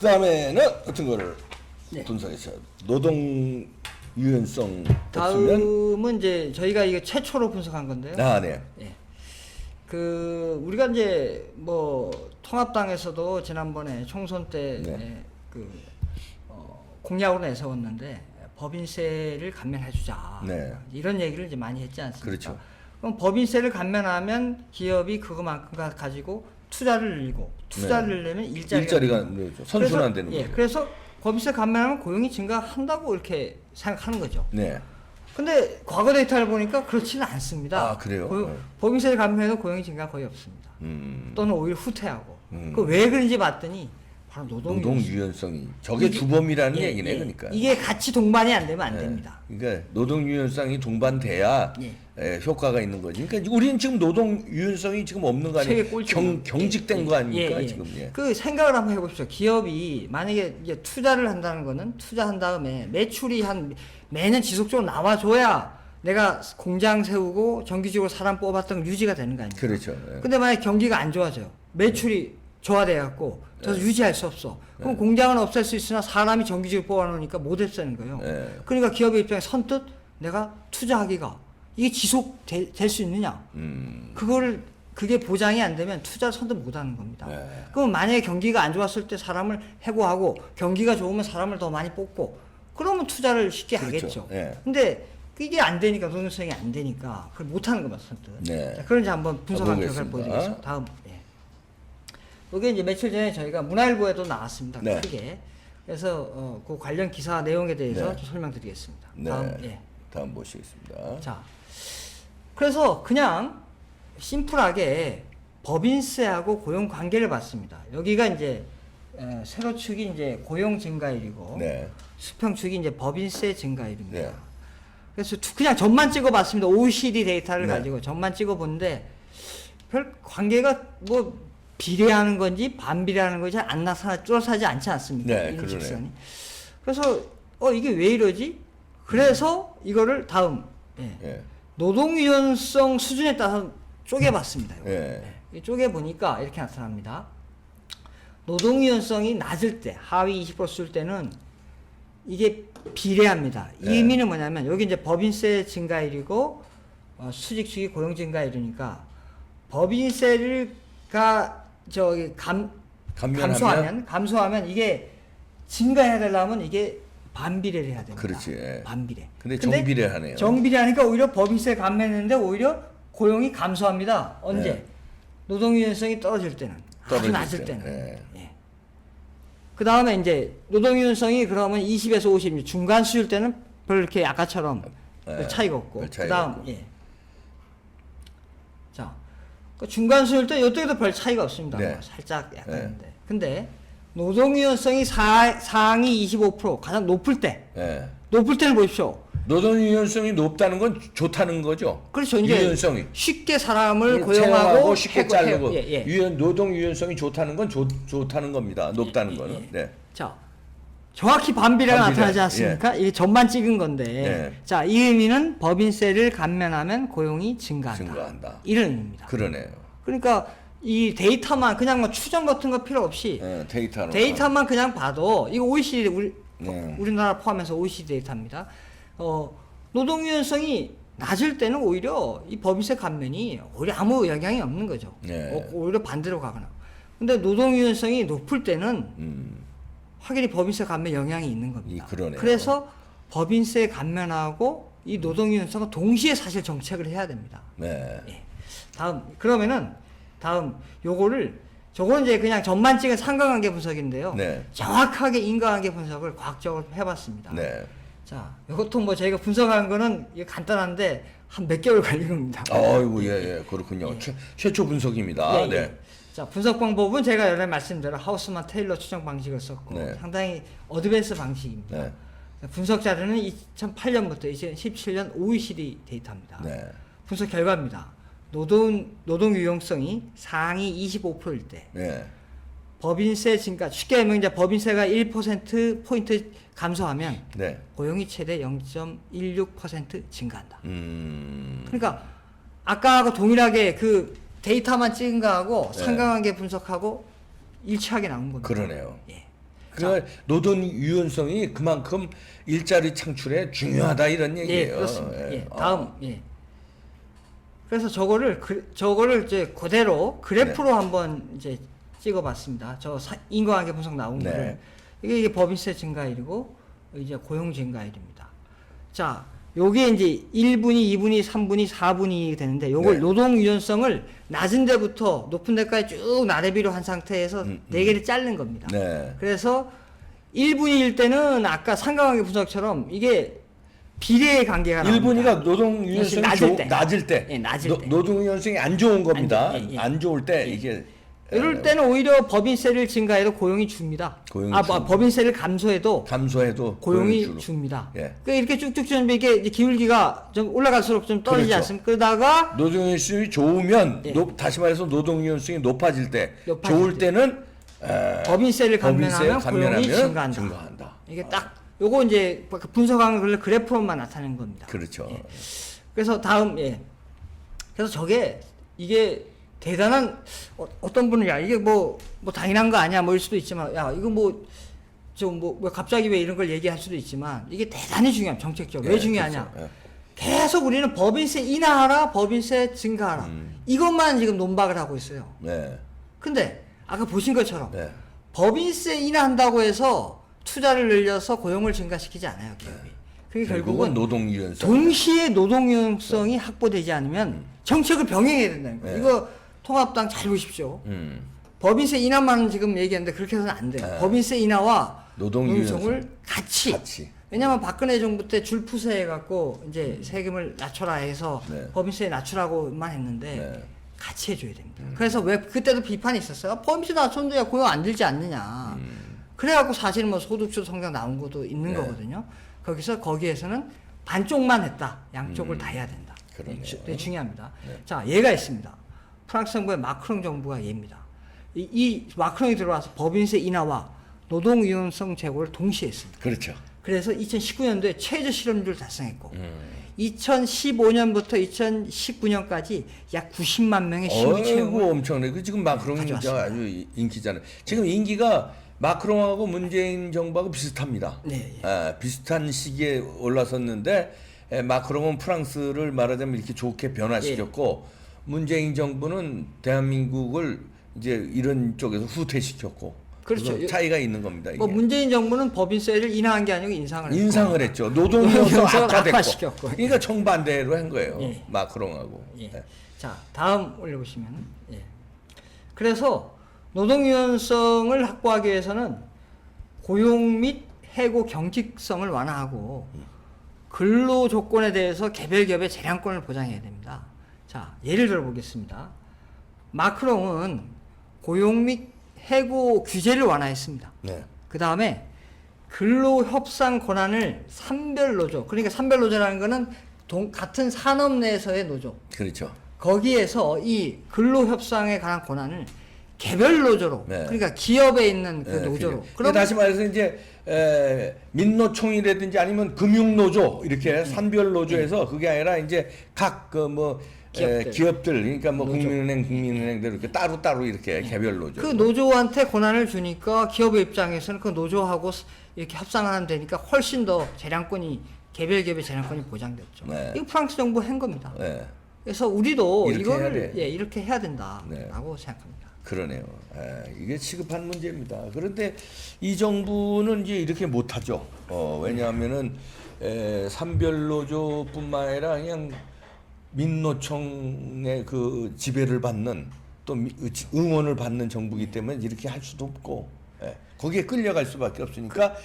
그다음에는 어떤 거를 네. 분석했어요. 노동 유연성 없으면 다음은 이제 저희가 이게 최초로 분석한 건데요. 아, 네. 예. 그 우리가 이제 뭐 통합당에서도 지난번에 총선 때 네. 그 공약으로 내세웠는데 법인세를 감면해주자. 네. 이런 얘기를 이제 많이 했지 않습니까? 그렇죠. 그럼 법인세를 감면하면 기업이 그거만큼 가지고 투자를 늘리고 투자를 내면 일자리가 늘죠. 선순환되는 그래서, 거죠. 예, 그래서 법인세 감면하면 고용이 증가한다고 이렇게 생각하는 거죠. 네. 근데 과거 데이터를 보니까 그렇지는 않습니다. 아, 그래요? 네. 법인세를 감면해도 고용이 증가 거의 없습니다. 또는 오히려 후퇴하고. 그 왜 그런지 봤더니 바로 노동 유연성이 저게 주범이라는 얘기네. 그러니까 이게 같이 동반이 안 되면 안 됩니다. 그러니까 노동 유연성이 동반돼야 예. 효과가 있는 거지. 그러니까 우리는 지금 노동 유연성이 지금 없는 거 세계 아니에요? 꼴찌 경직된 거 아닙니까 지금? 예. 그 생각을 한번 해보십시오. 기업이 만약에 이제 투자를 한다는 거는 투자한 다음에 매출이 한 매년 지속적으로 나와줘야 내가 공장 세우고 정기적으로 사람 뽑았던 거 유지가 되는 거 아닙니까? 그렇죠. 예. 근데 만약 경기가 안 좋아져요. 매출이 저하돼갖고 더 유지할 수 없어. 그럼 공장은 없앨 수 있으나 사람이 정기적으로 뽑아놓으니까 못 없애는 거예요. 그러니까 기업의 입장에 선뜻 내가 투자하기가 이게 지속될 수 있느냐? 그게 보장이 안 되면 투자를 선뜻 못 하는 겁니다. 그럼 만약에 경기가 안 좋았을 때 사람을 해고하고 경기가 좋으면 사람을 더 많이 뽑고 그러면 투자를 쉽게 그렇죠. 하겠죠. 예. 근데 이게 안 되니까 노동성이 안 되니까 그걸 못 하는 겁니다, 선뜻. 네. 자, 그런지 한번 분석한 결과를 보겠습니다. 보여드리겠습니다. 다음. 이게 이제 며칠 전에 저희가 문화일보에도 나왔습니다. 네. 크게. 그래서 그 관련 기사 내용에 대해서 네. 좀 설명드리겠습니다. 네. 다음. 다음 보시겠습니다. 자, 그래서 그냥 심플하게 법인세하고 고용 관계를 봤습니다. 여기가 이제 세로 축이 이제 고용 증가율이고 네. 수평 축이 이제 법인세 증가율입니다. 네. 그래서 그냥 점만 찍어봤습니다. OECD 데이터를 네. 가지고 점만 찍어본데 별 관계가 뭐 비례하는 건지 반비례하는 건지 안 나타나 뚜렷하지 않지 않습니까? 네, 이런 그러네요. 직선이. 그래서 이게 왜 이러지? 그래서 이거를 다음 노동 유연성 수준에 따라서 쪼개봤습니다. 이 쪼개보니까 이렇게 나타납니다. 노동 유연성이 낮을 때 하위 20%쓸 때는 이게 비례합니다. 이 의미는 뭐냐면 여기 이제 법인세 증가율이고 수직축이 고용 증가율이니까 법인세가 저기 감소하면 이게 증가해야 되려면 이게 반비례를 해야 됩니다. 그렇지. 반비례. 근데 정비례하네요. 정비례하니까 오히려 법인세 감면했는데 오히려 고용이 감소합니다. 언제? 네. 노동 유연성이 떨어질 때는. 아주 떨어질 낮을 때. 때는. 네. 그 다음에 이제 노동 유연성이 그러면 20에서 50 중간 수율 때는 별 이렇게 아까처럼 별 차이가 없고. 별 그 차이가 다음 없고. 자, 그 중간 수율 때 이때도 별 차이가 없습니다. 네. 살짝 약간인데. 근데 노동 유연성이 상위 25% 가장 높을 때. 높을 때는 보십시오. 노동 유연성이 높다는 건 좋다는 거죠. 그렇죠. 이제 유연성이 쉽게 사람을 고용하고 쉽게 자르고 예. 노동 유연성이 좋다는 건 좋다는 겁니다. 높다는 거는. 네. 자, 정확히 반비례가 반비례, 나타나지 않습니까? 이게 점만 찍은 건데. 자, 이 의미는 법인세를 감면하면 고용이 증가한다. 이런 의미입니다. 그러네요. 그러니까 이 데이터만 그냥 뭐 추정 같은 거 필요 없이 데이터만 그냥 봐도 이거 OECD 우리나라 포함해서 OECD 데이터입니다. 노동 유연성이 낮을 때는 오히려 이 법인세 감면이 오히려 아무 영향이 없는 거죠. 오히려 반대로 가거나. 근데 노동 유연성이 높을 때는 확연히 법인세 감면 영향이 있는 겁니다. 그래서 법인세 감면하고 이 노동 유연성은 동시에 사실 정책을 해야 됩니다. 다음 저거는 이제 그냥 점만 찍은 상관관계 분석인데요. 정확하게 인과관계 분석을 과학적으로 해봤습니다. 자, 이것도 뭐 저희가 분석한 거는 이게 간단한데 한 몇 개월 걸린 겁니다. 아이고, 그렇군요. 최초 분석입니다. 자, 분석 방법은 제가 전에 말씀드린 하우스만 테일러 추정 방식을 썼고 상당히 어드밴스 방식입니다. 분석 자료는 2008년부터 2017년 OECD 데이터입니다. 분석 결과입니다. 노동 유연성이 상위 25%일 때 법인세 증가, 쉽게 하면 이제 법인세가 1% 포인트 감소하면 고용이 최대 0.16% 증가한다. 그러니까 아까하고 동일하게 그 데이터만 찍은 거하고 상관관계 분석하고 일치하게 나온 겁니다. 그러네요. 그 노동 유연성이 그만큼 일자리 창출에 중요하다 이런 얘기예요. 예, 그렇습니다. 예, 다음 그래서 저거를 이제 그대로 그래프로 네. 한번 이제 찍어봤습니다. 인과관계 분석 나온 네. 거를 이게 법인세 증가율이고 이제 고용 증가율입니다. 자, 요게 이제 1분위, 2분위, 3분위, 4분위 되는데 요걸 네. 노동 유연성을 낮은 데부터 높은 데까지 쭉 나래비로 한 상태에서 네 개를 자른 겁니다. 네. 그래서 1분위일 때는 아까 상관관계 분석처럼 이게 비례의 관계가 나옵니다. 1분위가 노동 유연성이 낮을 때, 예, 낮을 때. 노동 유연성이 안 좋은 겁니다. 예. 안 좋을 때 이게 이럴 때는 오히려 법인세를 증가해도 고용이 줍니다. 법인세를 감소해도 고용이 줍니다. 예. 그러니까 이렇게 쭉쭉 주는데 이게 이제 기울기가 좀 올라갈수록 좀 떨어지지 그렇죠. 않습니까? 그러다가 노동 유연성이 좋으면 예. 다시 말해서 노동 유연성이 높아질 때, 좋을 때는 법인세를 감면하면 고용이 증가한다. 증가한다. 이게 딱 요거 이제 분석한 걸 그래프로만 나타낸 겁니다. 그렇죠. 예. 그래서 다음 그래서 이게 대단한 어떤 분은 야 이게 뭐 당연한 거 아니야 뭐일 수도 있지만 야 이거 뭐 갑자기 왜 이런 걸 얘기할 수도 있지만 이게 대단히 중요한 정책적으로 왜 중요하냐? 그렇죠. 계속 우리는 법인세 인하하라, 법인세 증가하라 이것만 지금 논박을 하고 있어요. 네. 근데 아까 보신 것처럼 네. 법인세 인하한다고 해서 투자를 늘려서 고용을 증가시키지 않아요 기업이. 그게 결국은 노동 유연성. 동시에 노동 유연성이 확보되지 않으면 정책을 병행해야 된다는 거예요. 네. 이거 통합당 잘 보십시오. 법인세 인하만 지금 얘기하는데 그렇게 해서는 안 돼요. 네. 법인세 인하와 노동 유연성을 같이. 왜냐면 박근혜 정부 때 줄 푸세해갖고 이제 세금을 낮춰라 해서 네. 법인세 낮추라고만 했는데 네. 같이 해줘야 됩니다. 그래서 왜 그때도 비판이 있었어요. 법인세 낮췄는데 고용 안 들지 않느냐. 그래갖고 사실은 뭐 소득주 성장 나온 것도 있는 네. 거거든요. 거기에서는 반쪽만 했다. 양쪽을 다 해야 된다. 그러네요. 되게 중요합니다. 네. 자, 얘가 있습니다. 프랑스 정부의 마크롱 정부가 얘입니다. 이 마크롱이 들어와서 법인세 인하와 노동 유연성 제고를 동시에 했습니다. 그렇죠. 그래서 2019년도에 최저 실업률을 달성했고 2015년부터 2019년까지 약 90만 명의 신규 채용을 엄청나게. 그 지금 마크롱이 아주 인기잖아요. 지금 인기가 마크롱하고 문재인 정부하고 비슷합니다. 네. 비슷한 시기에 올라섰는데 마크롱은 프랑스를 말하자면 이렇게 좋게 변화시켰고 문재인 정부는 대한민국을 이제 이런 쪽에서 후퇴시켰고. 그렇죠. 차이가 있는 겁니다. 이게. 문재인 정부는 법인세를 인하한 게 아니고 인상을 했죠. 노동 유연성 악화됐고. 그러니까 정반대로 한 거예요. 예. 마크롱하고. 예. 자, 다음 올려보시면. 그래서 노동 유연성을 확보하기 위해서는 고용 및 해고 경직성을 완화하고 근로 조건에 대해서 개별 기업의 재량권을 보장해야 됩니다. 자, 예를 들어 보겠습니다. 마크롱은 고용 및 해고 규제를 완화했습니다. 네. 그 다음에 근로협상 권한을 산별노조, 그러니까 산별노조라는 거는 같은 산업 내에서의 노조. 그렇죠. 거기에서 이 근로협상에 관한 권한을 개별 노조로, 네. 그러니까 기업에 있는 그 노조로. 그럼 다시 말해서 이제 민노총이라든지 아니면 금융노조 이렇게 산별 노조에서 그게 아니라 이제 각 기업들 그러니까 뭐 노조. 국민은행들 이렇게 따로 이렇게 개별 노조. 그 노조한테 권한을 주니까 기업의 입장에서는 그 노조하고 이렇게 협상을 하면 되니까 훨씬 더 재량권이 개별 기업의 재량권이 보장됐죠. 네. 이거 프랑스 정부 한 겁니다. 네. 그래서 우리도 이렇게 이렇게 해야 된다라고 생각합니다. 그러네요. 이게 시급한 문제입니다. 그런데 이 정부는 이제 이렇게 못하죠. 왜냐하면은 산별노조뿐만 아니라 그냥 민노총의 그 지배를 받는 또 응원을 받는 정부이기 때문에 이렇게 할 수도 없고 거기에 끌려갈 수밖에 없으니까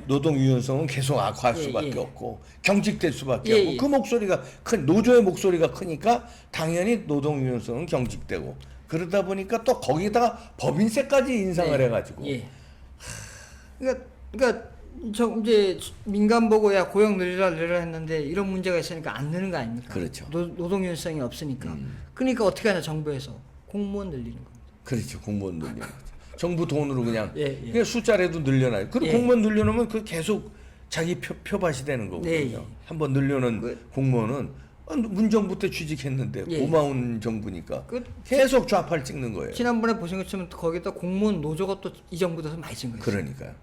노동 유연성은 계속 악화할 수밖에 없고 경직될 수밖에 없고 그 목소리가 노조의 목소리가 크니까 당연히 노동 유연성은 경직되고 그러다 보니까 또 거기다가 법인세까지 인상을 해가지고 그러니까 이제 민간 보고 야 고용 늘리라 했는데 이런 문제가 있으니까 안 느는 거 아닙니까? 그렇죠. 노동 유연성이 없으니까. 그러니까 어떻게 하냐 정부에서 공무원 늘리는 겁니다. 그렇죠. 공무원 늘리는 거죠. 정부 돈으로 그냥 숫자라도 늘려놔요. 그리고 공무원 늘려놓으면 그 계속 자기 표밭이 되는 거거든요. 한번 늘려놓은 공무원은 문정부 때 취직했는데 예. 고마운 정부니까 그 계속 좌파를 찍는 거예요. 지난번에 보신 것처럼 거기다 공무원 노조가 또 이 정부 들어서 많이 쓴 거예요. 그러니까요.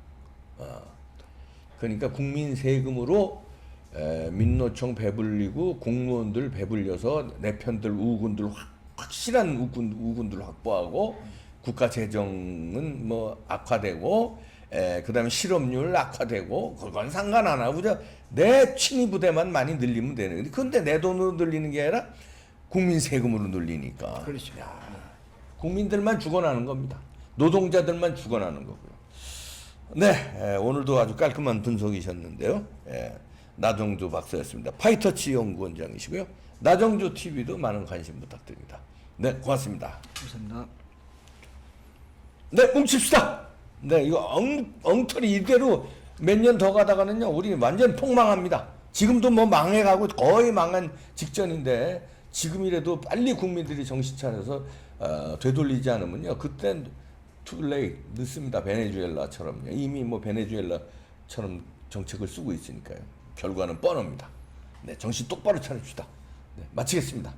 그러니까 국민 세금으로 민노총 배불리고 공무원들 배불려서 내 편들 우군들 확실한 우군들 확보하고 국가 재정은 뭐 악화되고 그다음에 실업률 악화되고 그건 상관 안 하고 내 친위 부대만 많이 늘리면 되는. 근데 내 돈으로 늘리는 게 아니라 국민 세금으로 늘리니까. 그렇죠. 야, 국민들만 죽어나는 겁니다. 노동자들만 죽어나는 거고요. 네, 오늘도 아주 깔끔한 분석이셨는데요. 나정주 박사였습니다. 파이터치 연구원장이시고요. 나정주 TV도 많은 관심 부탁드립니다. 네, 고맙습니다. 감사합니다. 네, 뭉칩시다. 네, 이거 엉터리 이대로 몇 년 더 가다가는요, 우리 완전 폭망합니다. 지금도 뭐 망해가고 거의 망한 직전인데, 지금이라도 빨리 국민들이 정신 차려서 되돌리지 않으면요, 그땐 too late, 늦습니다. 베네수엘라처럼요. 이미 뭐 베네수엘라처럼 정책을 쓰고 있으니까요. 결과는 뻔합니다. 네, 정신 똑바로 차립시다. 네, 마치겠습니다.